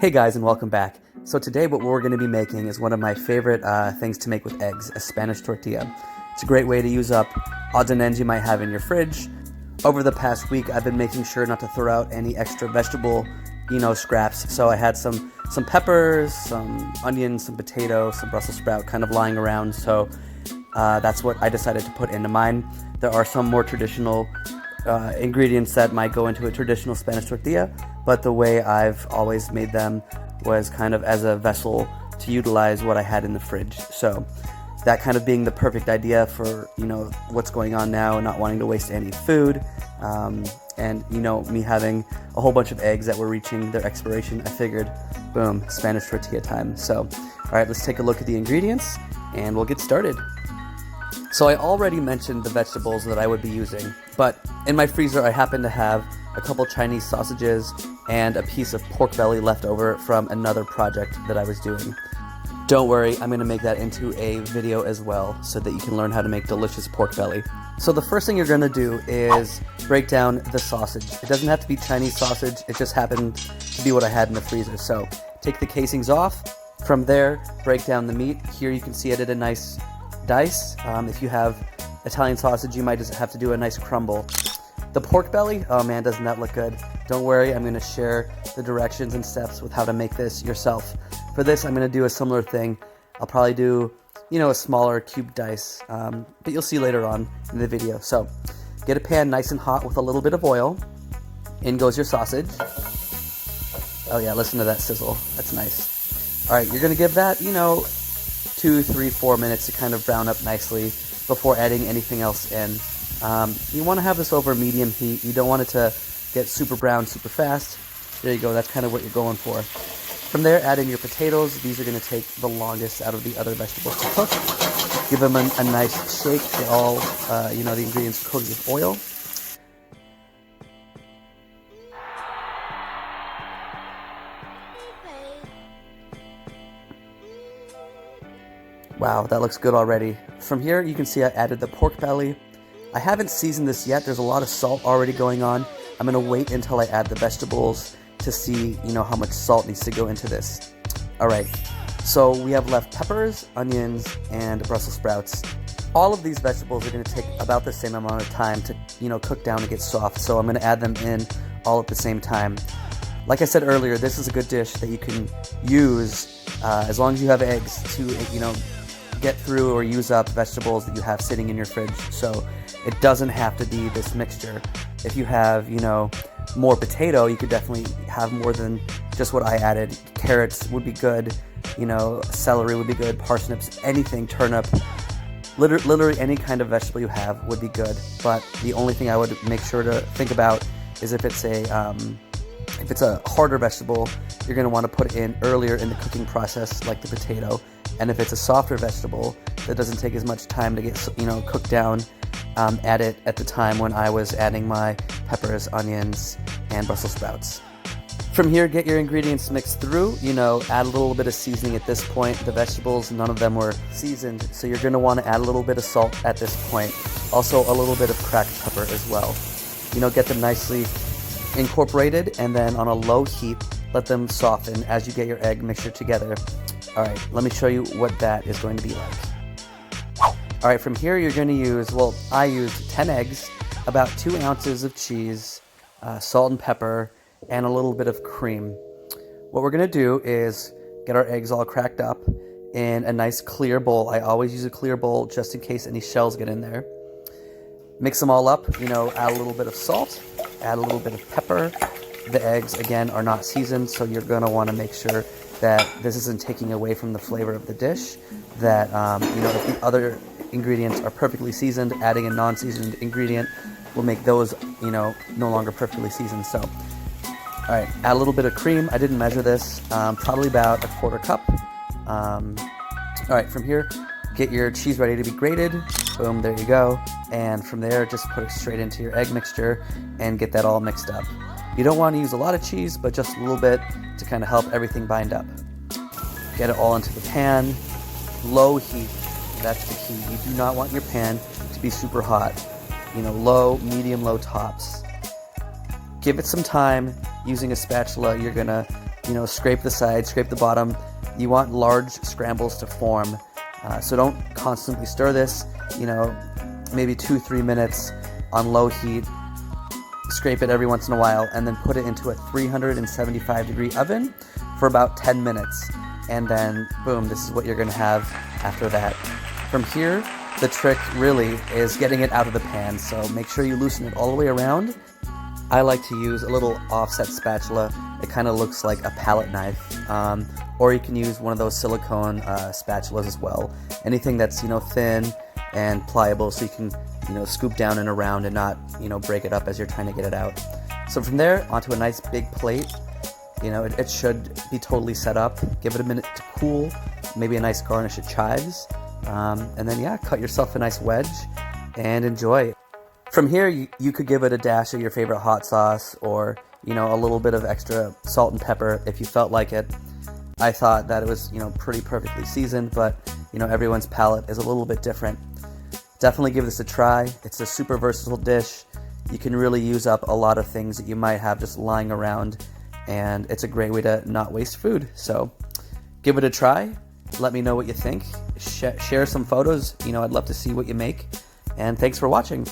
Hey guys, and welcome back. So today what we're going to be making is one of my favorite things to make with eggs, a Spanish tortilla. It's a great way to use up odds and ends you might have in your fridge. Over the past week, I've been making sure not to throw out any extra vegetable, scraps. So I had some peppers, some onions, some potatoes, some Brussels sprout kind of lying around. So that's what I decided to put into mine. There are some more traditional ingredients that might go into a traditional Spanish tortilla, but the way I've always made them was kind of as a vessel to utilize what I had in the fridge. So that kind of being the perfect idea for, what's going on now and not wanting to waste any food. And me having a whole bunch of eggs that were reaching their expiration, I figured, boom, Spanish tortilla time. So, all right, let's take a look at the ingredients and we'll get started. So I already mentioned the vegetables that I would be using, but in my freezer I happen to have a couple Chinese sausages and a piece of pork belly left over from another project that I was doing. Don't worry, I'm going to make that into a video as well so that you can learn how to make delicious pork belly. So the first thing you're going to do is break down the sausage. It doesn't have to be Chinese sausage, it just happened to be what I had in the freezer. So take the casings off. From there, break down the meat. Here you can see I did a nice dice. If you have Italian sausage, you might just have to do a nice crumble. The pork belly, oh man, doesn't that look good? Don't worry, I'm going to share the directions and steps with how to make this yourself. For this, I'm going to do a similar thing. I'll probably do, a smaller cube dice, but you'll see later on in the video. So, get a pan nice and hot with a little bit of oil. In goes your sausage. Oh yeah, listen to that sizzle. That's nice. All right, you're going to give that, 2, 3, 4 minutes to kind of brown up nicely before adding anything else in. You want to have this over medium heat. You don't want it to get super brown super fast. There you go, that's kind of what you're going for. From there, add in your potatoes. These are going to take the longest out of the other vegetables to cook. Give them a nice shake. Get all, the ingredients coated with oil. Wow, that looks good already. From here, you can see I added the pork belly. I haven't seasoned this yet. There's a lot of salt already going on. I'm going to wait until I add the vegetables to see, how much salt needs to go into this. All right, so we have left peppers, onions, and Brussels sprouts. All of these vegetables are going to take about the same amount of time to, cook down and get soft. So I'm going to add them in all at the same time. Like I said earlier, this is a good dish that you can use as long as you have eggs to, get through or use up vegetables that you have sitting in your fridge. So it doesn't have to be this mixture. If you have, more potato, you could definitely have more than just what I added. Carrots would be good, celery would be good, parsnips, anything, turnip, literally any kind of vegetable you have would be good. But the only thing I would make sure to think about is if it's a harder vegetable, you're going to want to put it in earlier in the cooking process, like the potato. And if it's a softer vegetable that doesn't take as much time to get, cooked down, add it at the time when I was adding my peppers, onions, and Brussels sprouts. From here, get your ingredients mixed through, add a little bit of seasoning at this point. The vegetables, none of them were seasoned, so you're going to want to add a little bit of salt at this point. Also, a little bit of cracked pepper as well. Get them nicely incorporated, and then on a low heat, let them soften as you get your egg mixture together. All right, let me show you what that is going to be like. All right, from here you're going to use, I used 10 eggs, about 2 ounces of cheese, salt and pepper, and a little bit of cream. What we're going to do is get our eggs all cracked up in a nice clear bowl. I always use a clear bowl just in case any shells get in there. Mix them all up, add a little bit of salt, add a little bit of pepper. The eggs, again, are not seasoned, so you're going to want to make sure that this isn't taking away from the flavor of the dish, that, if the other ingredients are perfectly seasoned, adding a non-seasoned ingredient will make those, no longer perfectly seasoned. So, all right, add a little bit of cream. I didn't measure this, probably about 1/4 cup. All right, from here, get your cheese ready to be grated. Boom, there you go. And from there, just put it straight into your egg mixture and get that all mixed up. You don't want to use a lot of cheese, but just a little bit to kind of help everything bind up. Get it all into the pan, low heat. That's the key. You do not want your pan to be super hot. Low, medium, low tops. Give it some time. Using a spatula, you're gonna scrape the sides, scrape the bottom. You want large scrambles to form, so don't constantly stir this. Maybe 2-3 minutes on low heat. Scrape it every once in a while, and then put it into a 375-degree oven for about 10 minutes. And then, boom, this is what you're going to have after that. From here, the trick really is getting it out of the pan, so make sure you loosen it all the way around. I like to use a little offset spatula. It kind of looks like a palette knife, or you can use one of those silicone spatulas as well. Anything that's thin and pliable, so you can scoop down and around and not break it up as you're trying to get it out. So from there, onto a nice big plate. It should be totally set up. Give it a minute to cool. Maybe a nice garnish of chives, and then cut yourself a nice wedge and enjoy. From here, you could give it a dash of your favorite hot sauce, or a little bit of extra salt and pepper if you felt like it. I thought that it was pretty perfectly seasoned, but everyone's palate is a little bit different. Definitely give this a try. It's a super versatile dish. You can really use up a lot of things that you might have just lying around, and it's a great way to not waste food. So give it a try. Let me know what you think. Share some photos. I'd love to see what you make. And thanks for watching.